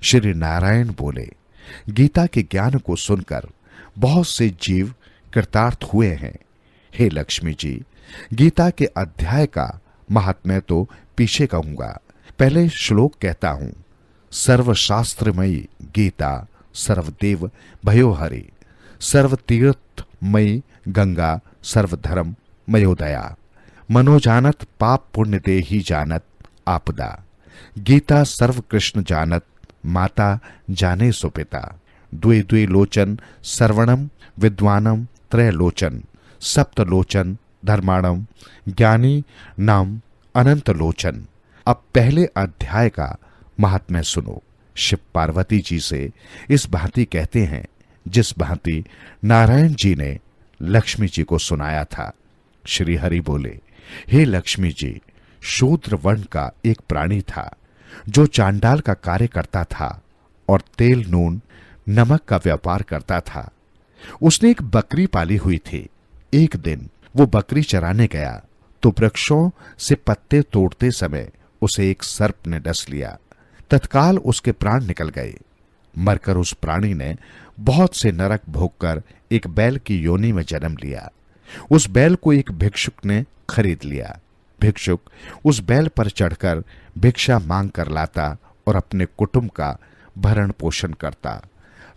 श्री नारायण बोले, गीता के ज्ञान को सुनकर बहुत से जीव कृतार्थ हुए हैं। हे लक्ष्मी जी, गीता के अध्याय का महात्म्य तो पीछे कहूंगा, पहले श्लोक कहता हूं। सर्वशास्त्रमयी गीता सर्वदेव भयोहरि, सर्वतीर्थमयी गंगा सर्वधर्म मयोदया, मनोजानत पाप पुण्य दे ही जानत आपदा, गीता सर्व कृष्ण जानत माता जाने सुपिता, द्वे द्वे लोचन सर्वणम विद्वानम त्रयलोचन, सप्तलोचन धर्माणम ज्ञानी नाम अनंत लोचन। अब पहले अध्याय का महात्म्य सुनो। शिव पार्वती जी से इस भांति कहते हैं जिस भांति नारायण जी ने लक्ष्मी जी को सुनाया था। श्री हरि बोले, हे लक्ष्मी जी, शूद्र वर्ण का एक प्राणी था जो चांडाल का कार्य करता था और तेल नून नमक का व्यापार करता था। उसने एक बकरी पाली हुई थी। एक दिन वो बकरी चराने गया तो वृक्षों से पत्ते तोड़ते समय उसे एक सर्प ने डस लिया। तत्काल उसके प्राण निकल गए। मरकर उस प्राणी ने बहुत से नरक भोगकर एक बैल की योनि में जन्म लिया। उस बैल को एक भिक्षुक ने खरीद लिया। भिक्षुक उस बैल पर चढ़कर भिक्षा मांग कर लाता और अपने कुटुंब का भरण पोषण करता।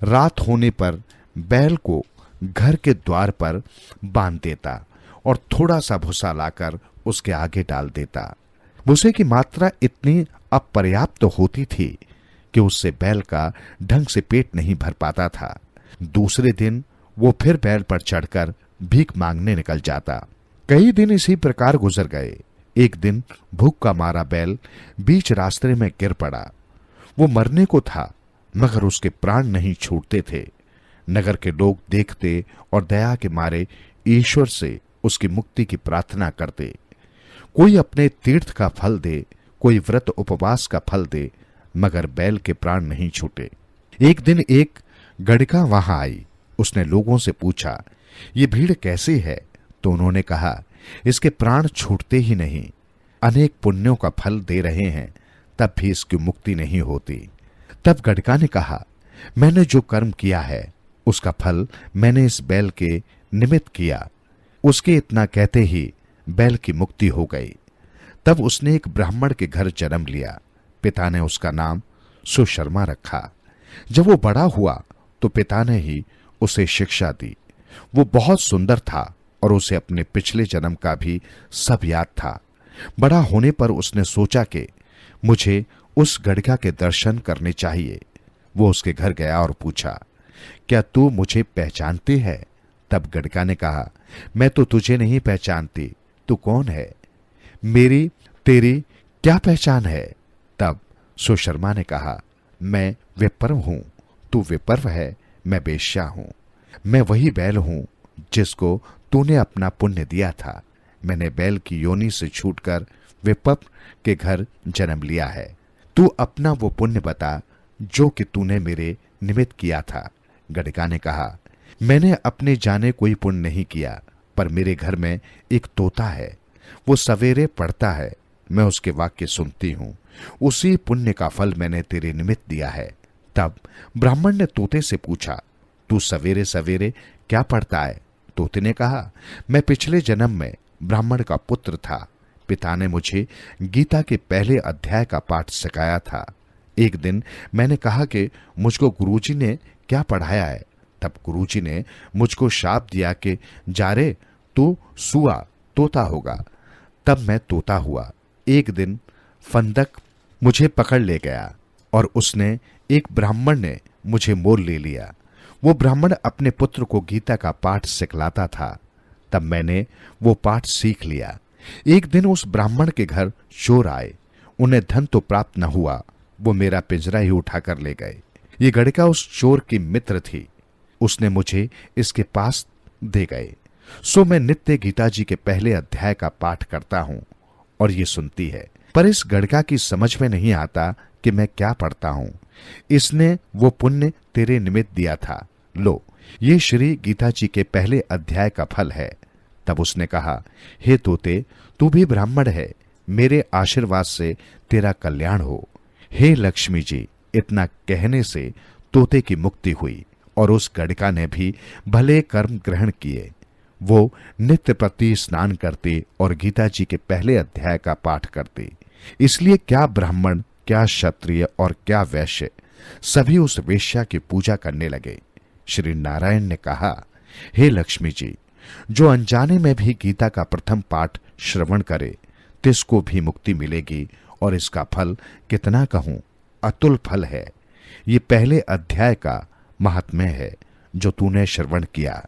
रात होने पर बैल को घर के द्वार पर बांध देता और थोड़ा सा भूसा लाकर उसके आगे डाल देता। भूसे की मात्रा इतनी अपर्याप्त होती थी कि उससे बैल का ढंग से पेट नहीं भर पाता था। दूसरे दिन वो फिर बैल पर चढ़कर भीख मांगने निकल जाता। कई दिन इसी प्रकार गुजर गए। एक दिन भूख का मारा बैल बीच रास्ते में गिर पड़ा। वो मरने को था मगर उसके प्राण नहीं छूटते थे। नगर के लोग देखते और दया के मारे ईश्वर से उसकी मुक्ति की प्रार्थना करते। कोई अपने तीर्थ का फल दे, कोई व्रत उपवास का फल दे, मगर बैल के प्राण नहीं छूटे। एक दिन एक गड़िका वहां आई। उसने लोगों से पूछा, ये भीड़ कैसी है? तो उन्होंने कहा, इसके प्राण छूटते ही नहीं, अनेक पुण्यों का फल दे रहे हैं, तब भी इसकी मुक्ति नहीं होती। तब गड़िका ने कहा, मैंने जो कर्म किया है उसका फल मैंने इस बैल के निमित्त किया। उसके इतना कहते ही बैल की मुक्ति हो गई। तब उसने एक ब्राह्मण के घर जन्म लिया। पिता ने उसका नाम सुशर्मा रखा। जब वो बड़ा हुआ तो पिता ने ही उसे शिक्षा दी। वो बहुत सुंदर था और उसे अपने पिछले जन्म का भी सब याद था। बड़ा होने पर उसने सोचा कि मुझे उस गड़िका के दर्शन करने चाहिए। वो उसके घर गया और पूछा, क्या तू मुझे पहचानती है? तब गड़िका ने कहा, मैं तो तुझे नहीं पहचानती, तू कौन है? मेरी तेरी क्या पहचान है? तब सुशर्मा ने कहा, मैं विपर्व हूं, तू विपर्व है, मैं वेश्या हूं। मैं वही बैल हूं जिसको तूने अपना पुण्य दिया था। मैंने बैल की योनि से छूटकर विपर्व के घर जन्म लिया है। तू अपना वो पुण्य बता जो कि तूने मेरे निमित्त किया था। गड़िका ने कहा, मैंने अपने जाने कोई पुण्य नहीं किया, पर मेरे घर में एक तोता है। वो सवेरे पढ़ता है, मैं उसके वाक्य सुनती हूं। उसी पुण्य का फल मैंने तेरे निमित्त दिया है। तब ब्राह्मण ने तोते से पूछा, तू सवेरे सवेरे क्या पढ़ता है? तोते ने कहा, मैं पिछले जन्म में ब्राह्मण का पुत्र था। पिता ने मुझे गीता के पहले अध्याय का पाठ सिखाया था। एक दिन मैंने कहा कि मुझको गुरुजी ने क्या पढ़ाया है। तब गुरुजी ने मुझको शाप दिया कि जा रे, तू सुआ तोता होगा। तब मैं तोता हुआ। एक दिन फंदक मुझे पकड़ ले गया और उसने एक ब्राह्मण ने मुझे मोल ले लिया। वो ब्राह्मण अपने पुत्र को गीता का पाठ सिखलाता था। तब मैंने वो पाठ सीख लिया। एक दिन उस ब्राह्मण के घर चोर आए। उन्हें धन तो प्राप्त न हुआ, वो मेरा पिंजरा ही उठाकर ले गए। ये गड़िका उस चोर की मित्र थी। उसने मुझे इसके पास दे गए। सो मैं नित्य गीता जी के पहले अध्याय का पाठ करता हूं और ये सुनती है। पर इस गड़िका की समझ में नहीं आता कि मैं क्या पढ़ता हूं। इसने वो पुण्य तेरे निमित्त दिया था। लो, ये श्री गीता जी के पहले अध्याय का फल है। तब उसने कहा, हे तोते, तू भी ब्राह्मण है, मेरे आशीर्वाद से तेरा कल्याण हो। हे लक्ष्मी जी, इतना कहने से तोते की मुक्ति हुई और उस गड़िका ने भी भले कर्म ग्रहण किए। वो नित्य प्रति स्नान करती और गीता जी के पहले अध्याय का पाठ करती। इसलिए क्या ब्राह्मण, क्या क्षत्रिय और क्या वैश्य, सभी उस वेश्या की पूजा करने लगे। श्री नारायण ने कहा, हे लक्ष्मी जी, जो अनजाने में भी गीता का प्रथम पाठ श्रवण करे तिसको भी मुक्ति मिलेगी, और इसका फल कितना कहूं, अतुल फल है। ये पहले अध्याय का महात्म्य है जो तूने श्रवण किया।